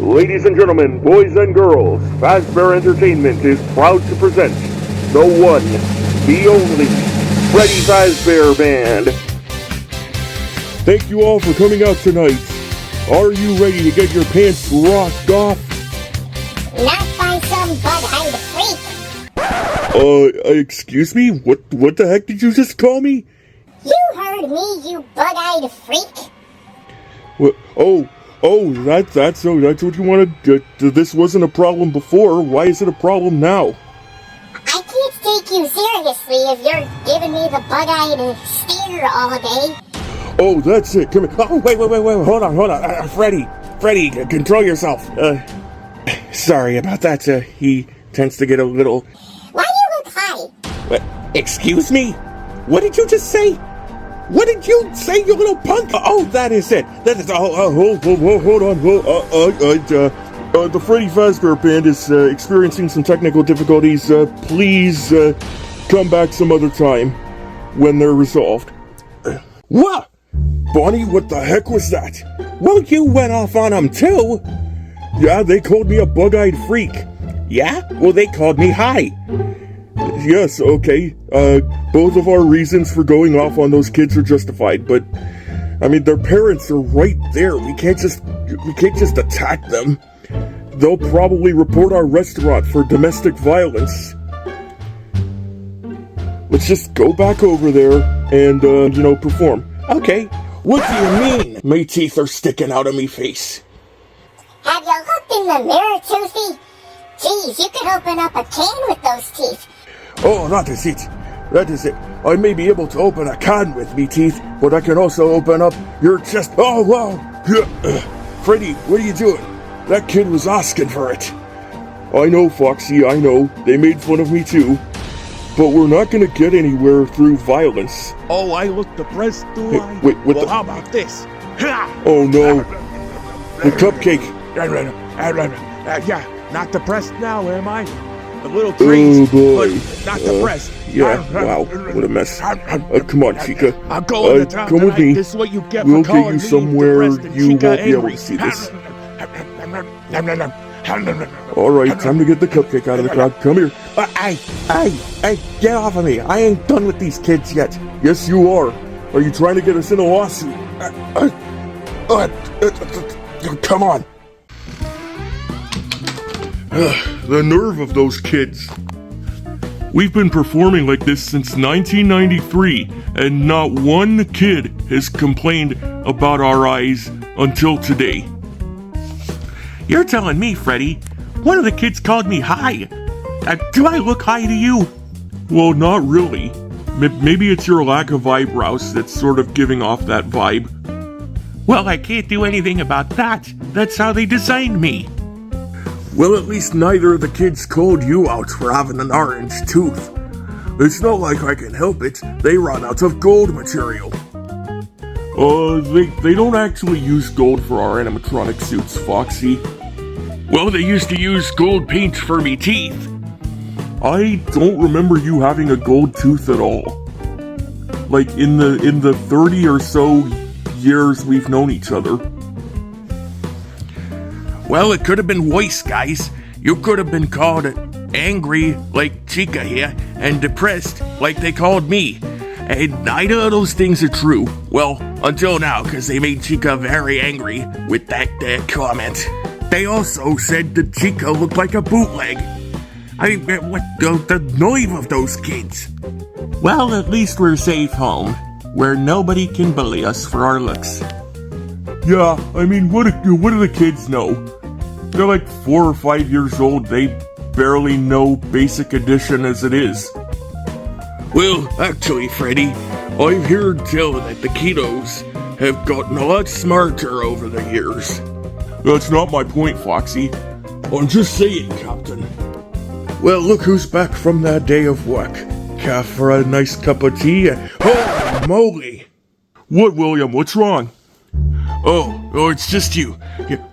Ladies and gentlemen, boys and girls, Fazbear Entertainment is proud to present the one, the only, Freddy Fazbear Band. Thank you all for coming out tonight. Are you ready to get your pants rocked off? Not by some bug-eyed freak. Excuse me? What the heck did you just call me? You heard me, you bug-eyed freak. What? That's what you wanted. This wasn't a problem before. Why is it a problem now? I can't take you seriously if you're giving me the bug-eyed stare all day. Oh, that's it. Come here. Oh, wait. Hold on. Freddy, control yourself. Sorry about that. He tends to get a little... Why do you look high? What? Excuse me? What did you just say? What did you say, you little punk? Oh, that is it. That is... hold on. The Freddy Fazbear Band is experiencing some technical difficulties. Please come back some other time when they're resolved. What? Bonnie, what the heck was that? Well, you went off on them too. Yeah, they called me a bug-eyed freak. Yeah? Well, they called me high. Yes, okay. Both of our reasons for going off on those kids are justified, but I mean, their parents are right there. We can't just attack them. They'll probably report our restaurant for domestic violence. Let's just go back over there and, perform. Okay. What do you mean? My teeth are sticking out of me face. Have you looked in the mirror, Toothy? Geez, you could open up a can with those teeth. Oh, that is it. I may be able to open a can with me teeth, but I can also open up your chest. Oh, wow. Freddy, what are you doing? That kid was asking for it. I know, Foxy, I know. They made fun of me too. But we're not going to get anywhere through violence. Oh, I look depressed, do I? Wait, what well, the... how about this? Oh, no. The cupcake. Yeah, not depressed now, am I? A little crazy, but not depressed. Yeah, wow, what a mess. Come on, Chica. I'm going to town come with me. This is what you get We'll for get calling you me somewhere depressed and you Chica won't be able angry. to see this. Alright, time to get the cupcake out of the crowd. Come here. Hey, get off of me. I ain't done with these kids yet. Yes, you are. Are you trying to get us in a lawsuit? Come on. The nerve of those kids. We've been performing like this since 1993, and not one kid has complained about our eyes until today. You're telling me, Freddy, one of the kids called me high. Do I look high to you? Well, not really. Maybe it's your lack of eyebrows that's sort of giving off that vibe. Well, I can't do anything about that. That's how they designed me. Well, at least neither of the kids called you out for having an orange tooth. It's not like I can help it. They run out of gold material. They don't actually use gold for our animatronic suits, Foxy. Well, they used to use gold paint for me teeth. I don't remember you having a gold tooth at all. Like in the 30 or so years we've known each other. Well, it could have been worse, guys. You could have been called angry, like Chica here, and depressed, like they called me. And neither of those things are true. Well, until now, because they made Chica very angry with that comment. They also said that Chica looked like a bootleg. What the nerve of those kids? Well, at least we're safe home, where nobody can bully us for our looks. Yeah, I mean, what do the kids know? They're like 4 or 5 years old. They barely know Basic Edition as it is. Well, actually, Freddy, I've heard tell that the kiddos have gotten a lot smarter over the years. That's not my point, Foxy. I'm just saying, Captain. Well, look who's back from that day of work. Care for a nice cup of tea? Holy moly! What, William? What's wrong? Oh, it's just you.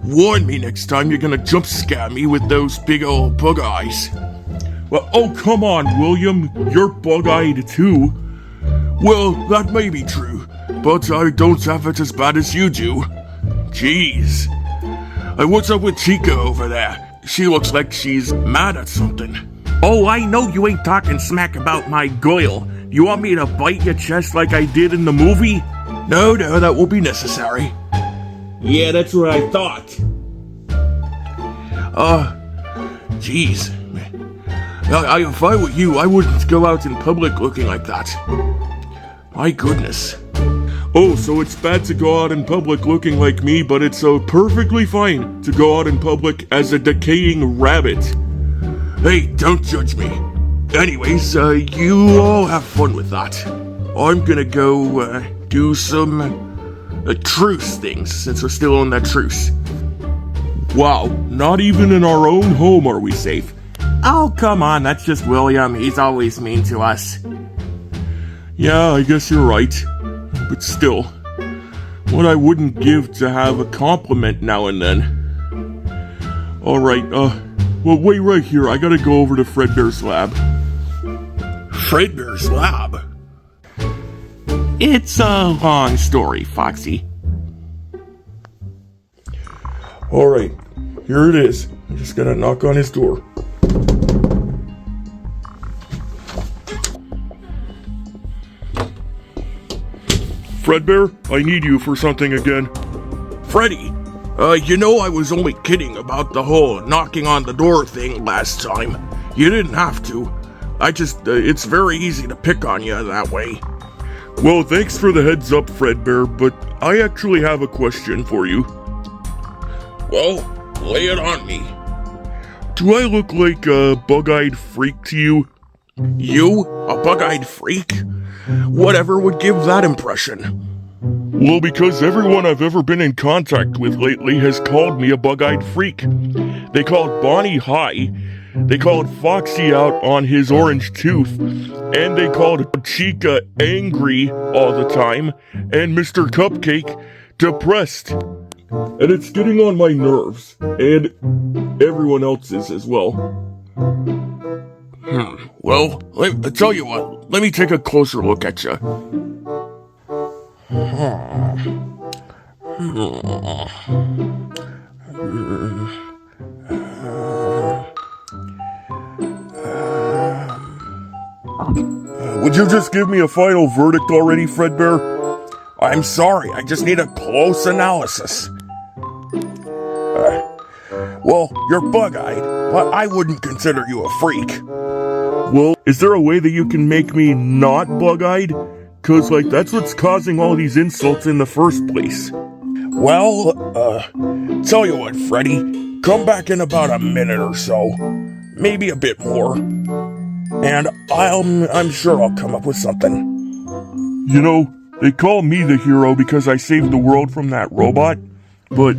Warn me next time you're gonna jump scare me with those big old bug eyes. Well, oh, come on, William. You're bug-eyed too. Well, that may be true, but I don't have it as bad as you do. Jeez. What's up with Chica over there? She looks like she's mad at something. Oh, I know you ain't talking smack about my girl. You want me to bite your chest like I did in the movie? No, that won't be necessary. Yeah, that's what I thought. Jeez. If I were you, I wouldn't go out in public looking like that. My goodness. Oh, so it's bad to go out in public looking like me, but it's perfectly fine to go out in public as a decaying rabbit. Hey, don't judge me. Anyways, you all have fun with that. I'm gonna go, do some, truce things, since we're still on that truce. Wow, not even in our own home are we safe. Oh, come on, that's just William. He's always mean to us. Yeah, I guess you're right. But still, what I wouldn't give to have a compliment now and then. Alright, well, wait right here. I gotta go over to Fredbear's lab. Fredbear's lab? It's a long story, Foxy. Alright, here it is. I'm just gonna knock on his door. Fredbear, I need you for something again. Freddy, I was only kidding about the whole knocking on the door thing last time. You didn't have to. It's very easy to pick on you that way. Well, thanks for the heads up, Fredbear, but I actually have a question for you. Well, lay it on me. Do I look like a bug-eyed freak to you? You? A bug-eyed freak? Whatever would give that impression? Well, because everyone I've ever been in contact with lately has called me a bug-eyed freak. They called Bonnie high, they called Foxy out on his orange tooth, and they called Chica angry all the time, and Mr. Cupcake depressed. And it's getting on my nerves, and everyone else's as well. Well, I tell you what, let me take a closer look at you. Would you just give me a final verdict already, Fredbear? I'm sorry, I just need a close analysis. Well, you're bug-eyed, but I wouldn't consider you a freak. Well, is there a way that you can make me not bug-eyed? 'Cause, that's what's causing all these insults in the first place. Well, tell you what, Freddy, come back in about a minute or so. Maybe a bit more. And I'm sure I'll come up with something. They call me the hero because I saved the world from that robot, but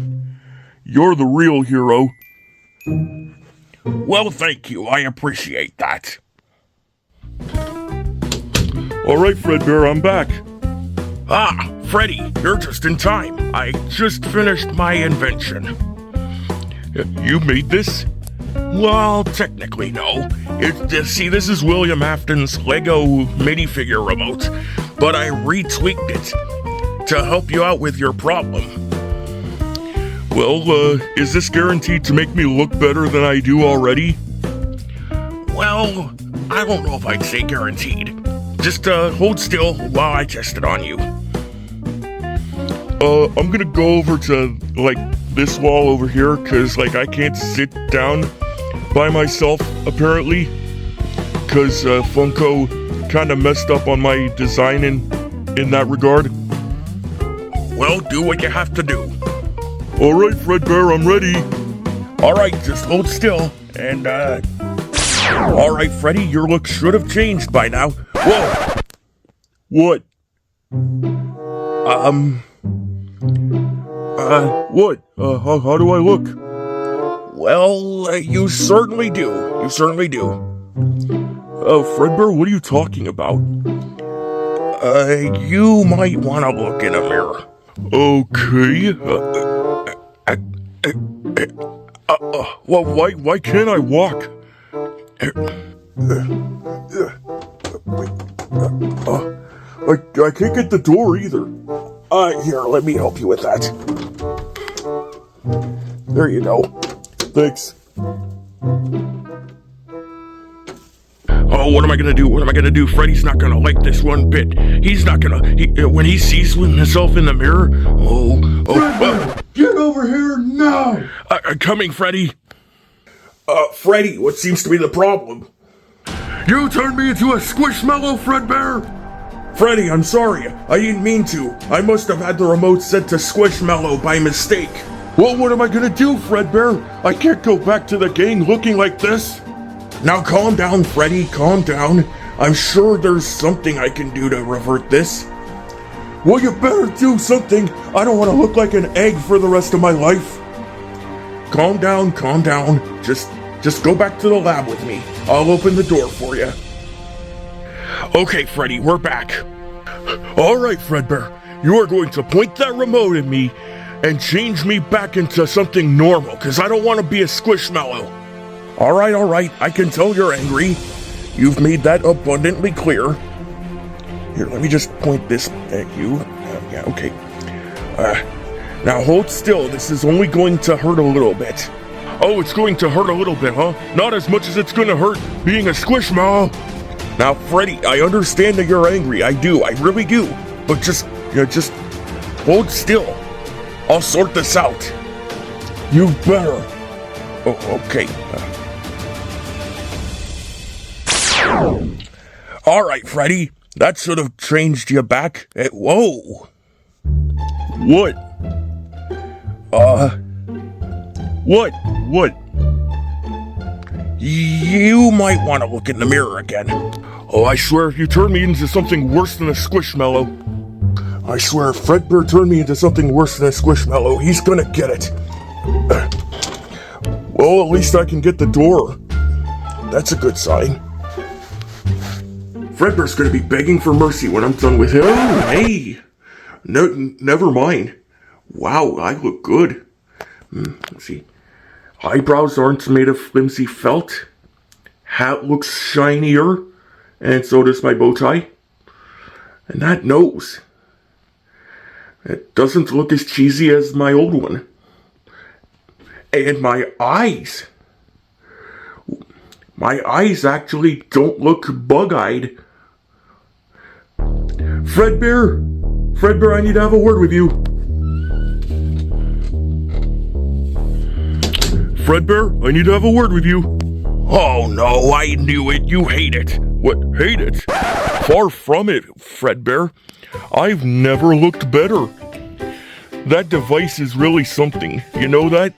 you're the real hero. Well, thank you. I appreciate that. Alright, Fredbear, I'm back. Ah, Freddy, you're just in time. I just finished my invention. You made this? Well, technically, no. See, this is William Afton's Lego minifigure remote, but I retweaked it to help you out with your problem. Well, is this guaranteed to make me look better than I do already? Well, I don't know if I'd say guaranteed. Just, hold still while I test it on you. I'm gonna go over to, this wall over here, 'cause, I can't sit down by myself, apparently. 'Cause, Funko kinda messed up on my design in that regard. Well, do what you have to do. Alright, Fredbear, I'm ready. Alright, just hold still, and, Alright, Freddy, your look should have changed by now. Whoa! What? What? How do I look? Well, you certainly do. You certainly do. Fredbear, what are you talking about? You might want to look in a mirror. Okay. Well, why can't I walk? I can't get the door either. Here, let me help you with that. There you go. Thanks. Oh, what am I gonna do? What am I gonna do? Freddy's not gonna like this one bit. He's not gonna. When he sees himself in the mirror. Get over here now! Coming, Freddy. Freddy, what seems to be the problem? You turned me into a squishmallow, Fredbear! Freddy, I'm sorry. I didn't mean to. I must have had the remote set to Squishmallow by mistake. Well, what am I gonna do, Fredbear? I can't go back to the gang looking like this. Now calm down, Freddy, calm down. I'm sure there's something I can do to revert this. Well, you better do something. I don't want to look like an egg for the rest of my life. Calm down, calm down. Just go back to the lab with me. I'll open the door for you. Okay, Freddy, we're back. All right, Fredbear. You are going to point that remote at me and change me back into something normal, because I don't want to be a squishmallow. All right. I can tell you're angry. You've made that abundantly clear. Here, let me just point this at you. Yeah, okay. Now hold still. This is only going to hurt a little bit. Oh, it's going to hurt a little bit, huh? Not as much as it's going to hurt being a squishmallow. Now, Freddy, I understand that you're angry. I do. I really do. But just hold still. I'll sort this out. You better. Oh, okay. All right, Freddy. That should have changed you back. Whoa. What? What? You might want to look in the mirror again. Oh, I swear if you turn me into something worse than a squishmallow. I swear if Fredbear turned me into something worse than a squishmallow, he's gonna get it. Well, at least I can get the door. That's a good sign. Fredbear's gonna be begging for mercy when I'm done with him. Oh, hey! No, never mind. Wow, I look good. Let's see. Eyebrows aren't made of flimsy felt. Hat looks shinier. And so does my bow tie. And that nose. It doesn't look as cheesy as my old one. And my eyes. My eyes actually don't look bug-eyed. Fredbear, I need to have a word with you. Fredbear, I need to have a word with you. Oh no, I knew it. You hate it. What, hate it? Far from it, Fredbear. I've never looked better. That device is really something. You know that?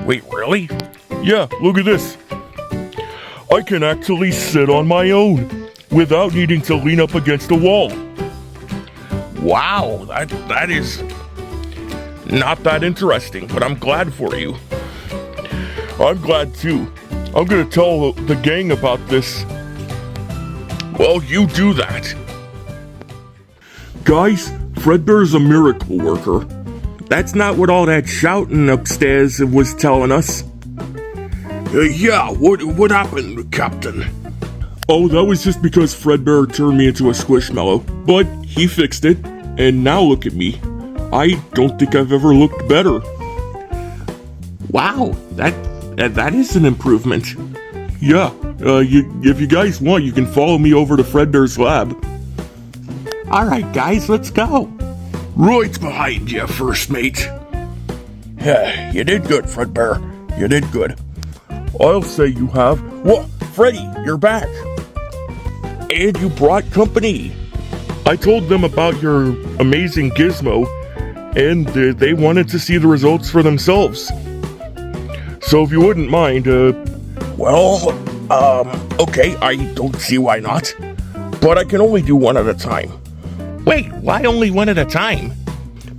Wait, really? Yeah, look at this. I can actually sit on my own without needing to lean up against a wall. Wow, that is not that interesting, but I'm glad for you. I'm glad too. I'm gonna tell the gang about this. Well, you do that. Guys, Fredbear's a miracle worker. That's not what all that shouting upstairs was telling us. Yeah, what happened, Captain? Oh, that was just because Fredbear turned me into a squishmallow. But he fixed it, and now look at me. I don't think I've ever looked better. Wow, that is an improvement. Yeah, if you guys want, you can follow me over to Fredbear's lab. Alright guys, let's go. Right behind you, first mate. Yeah, you did good, Fredbear. You did good. I'll say you have. What? Freddy, you're back. And you brought company. I told them about your amazing Gizmo, and they wanted to see the results for themselves. So if you wouldn't mind, okay, I don't see why not. But I can only do one at a time. Wait, why only one at a time?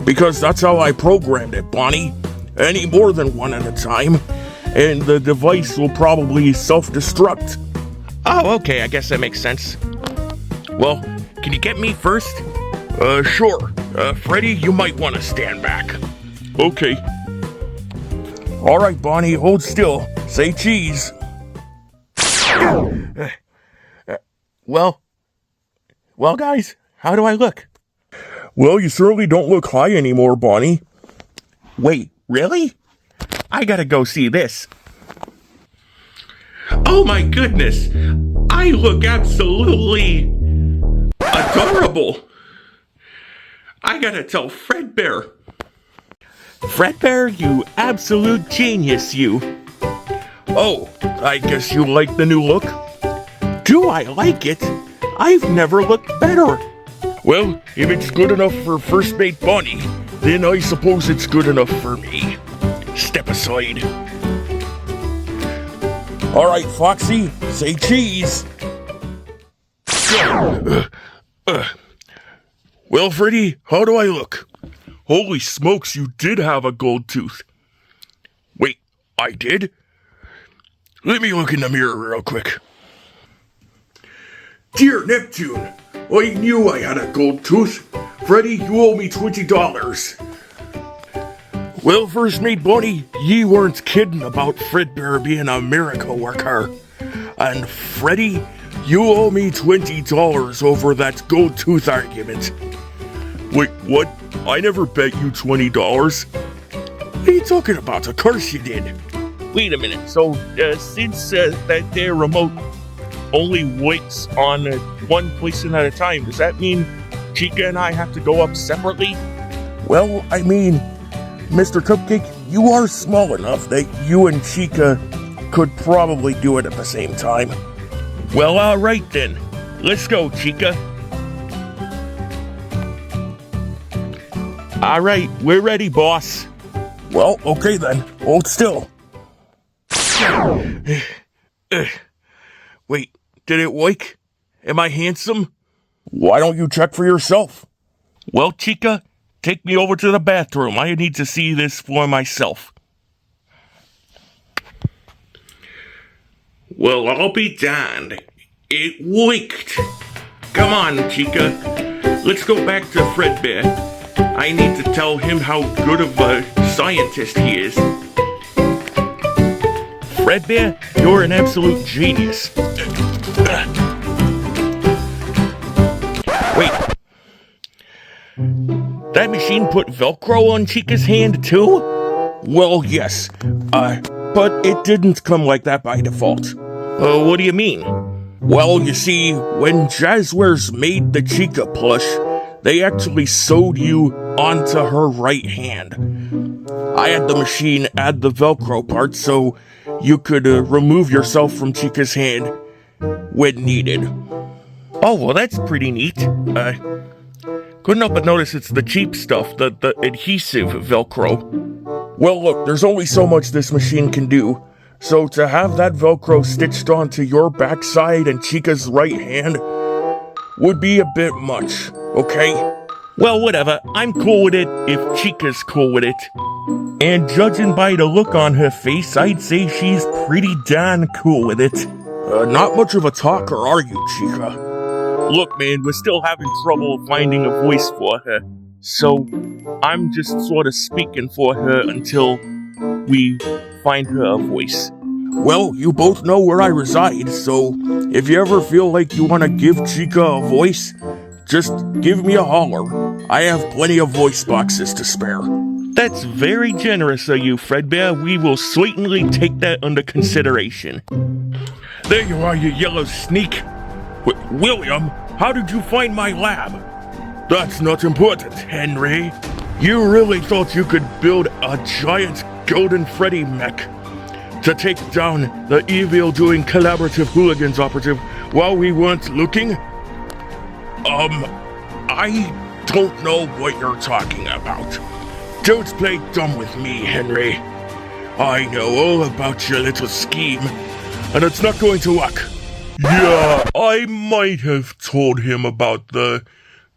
Because that's how I programmed it, Bonnie. Any more than one at a time, and the device will probably self-destruct. Oh, okay, I guess that makes sense. Well, can you get me first? Sure. Freddy, you might want to stand back. Okay. All right, Bonnie, hold still. Say cheese. Well, guys, how do I look? Well, you certainly don't look high anymore, Bonnie. Wait, really? I gotta go see this. Oh my goodness! I look absolutely adorable! I gotta tell Fredbear. Fredbear, you absolute genius, you. Oh, I guess you like the new look? Do I like it? I've never looked better. Well, if it's good enough for First Mate Bonnie, then I suppose it's good enough for me. Step aside. All right, Foxy, say cheese. Well, Freddy, how do I look? Holy smokes, you did have a gold tooth. Wait, I did? Let me look in the mirror real quick. Dear Neptune, I knew I had a gold tooth. Freddy, you owe me $20. Well, First Mate Bonnie, ye weren't kidding about Fredbear being a miracle worker. And Freddy, you owe me $20 over that gold tooth argument. Wait, what? I never bet you $20. What are you talking about? Of course you did. Wait a minute, so since that their remote only works on one person at a time, does that mean Chica and I have to go up separately? Well, I mean, Mr. Cupcake, you are small enough that you and Chica could probably do it at the same time. Well, all right then. Let's go, Chica. All right, we're ready, boss. Well, okay then. Hold still. Wait, did it work? Am I handsome? Why don't you check for yourself? Well, Chica, take me over to the bathroom. I need to see this for myself. Well, I'll be darned. It worked. Come on, Chica. Let's go back to Fredbear. I need to tell him how good of a scientist he is. Fredbear, you're an absolute genius. Wait. That machine put Velcro on Chica's hand, too? Well, yes. But it didn't come like that by default. What do you mean? Well, you see, when Jazzwares made the Chica plush, they actually sewed you onto her right hand. I had the machine add the Velcro part so you could remove yourself from Chica's hand when needed. Oh, well, that's pretty neat. Couldn't help but notice it's the cheap stuff, the adhesive Velcro. Well, look, there's only so much this machine can do. So to have that Velcro stitched onto your backside and Chica's right hand would be a bit much, okay? Well, whatever. I'm cool with it if Chica's cool with it. And judging by the look on her face, I'd say she's pretty darn cool with it. Not much of a talker, are you, Chica? Look, man, we're still having trouble finding a voice for her. So, I'm just sort of speaking for her until we find her a voice. Well, you both know where I reside, so if you ever feel like you want to give Chica a voice, just give me a holler. I have plenty of voice boxes to spare. That's very generous of you, Fredbear. We will certainly take that under consideration. There you are, you yellow sneak. William, how did you find my lab? That's not important, Henry. You really thought you could build a giant golden Freddy mech to take down the evil-doing collaborative hooligans operative while we weren't looking? I don't know what you're talking about. Don't play dumb with me, Henry. I know all about your little scheme, and it's not going to work. Yeah, I might have told him about the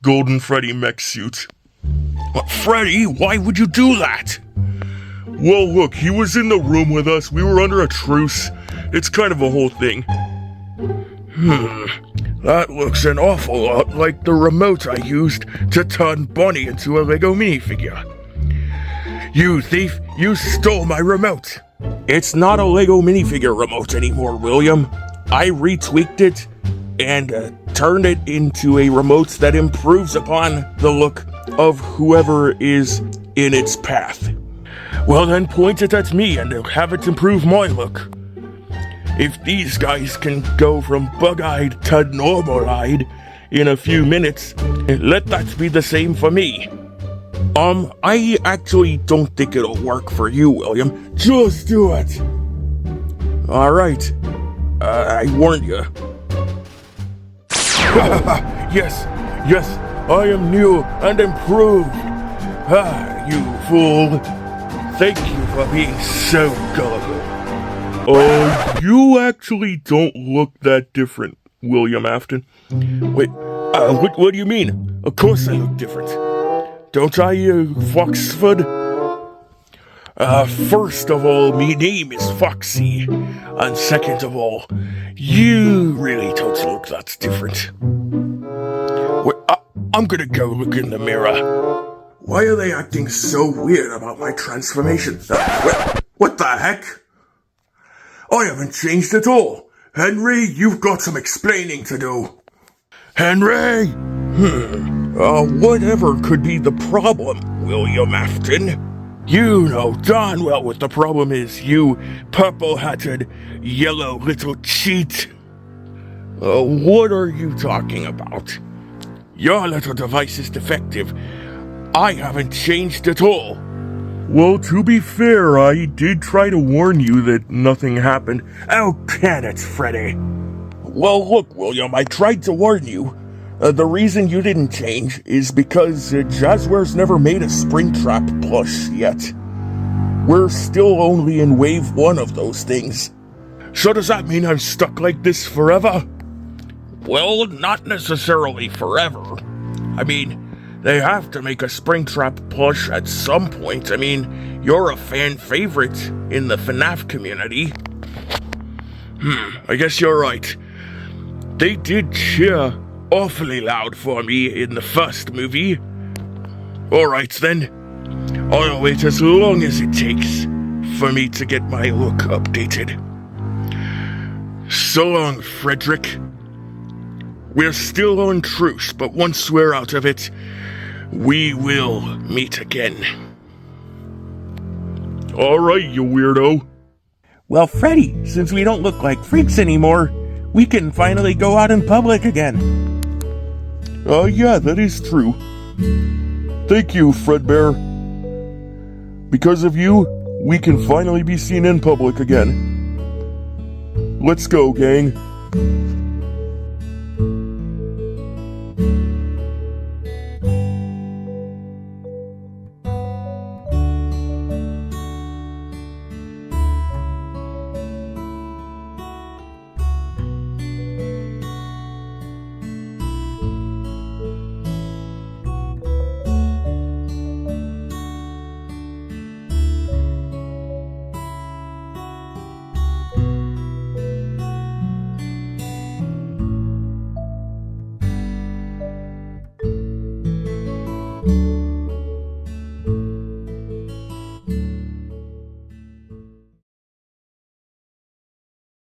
Golden Freddy mech suit. But Freddy, why would you do that? Well, look, he was in the room with us. We were under a truce. It's kind of a whole thing. That looks an awful lot like the remote I used to turn Bonnie into a Lego minifigure. You thief, you stole my remote. It's not a Lego minifigure remote anymore, William. I retweaked it and turned it into a remote that improves upon the look of whoever is in its path. Well then, point it at me and have it improve my look. If these guys can go from bug-eyed to normal-eyed in a few minutes, let that be the same for me. I actually don't think it'll work for you, William. Just do it. Alright. I warned you. Yes, I am new and improved. You fool. Thank you for being so gullible. You actually don't look that different, William Afton. Wait, what do you mean? Of course I look different. Don't I, Foxford? First of all, me name is Foxy. And second of all, you really don't look that different. Wait, I'm gonna go look in the mirror. Why are they acting so weird about my transformation? What the heck? I haven't changed at all. Henry, you've got some explaining to do. Henry? Whatever could be the problem, William Afton? You know darn well what the problem is, you purple-hatted, yellow little cheat. What are you talking about? Your little device is defective. I haven't changed at all. Well, to be fair, I did try to warn you that nothing happened. Oh, can it, Freddy? Well, look, William, I tried to warn you. The reason you didn't change is because Jazzware's never made a Springtrap plush yet. We're still only in wave 1 of those things. So does that mean I'm stuck like this forever? Well, not necessarily forever. I mean, they have to make a Springtrap plush at some point. I mean, you're a fan favorite in the FNAF community. I guess you're right. They did cheer awfully loud for me in the first movie. Alright then. I'll wait as long as it takes for me to get my look updated. So long, Frederick. We're still on truce, but once we're out of it, we will meet again. Alright, you weirdo. Well, Freddy, since we don't look like freaks anymore, we can finally go out in public again. Yeah, that is true. Thank you, Fredbear. Because of you, we can finally be seen in public again. Let's go, gang.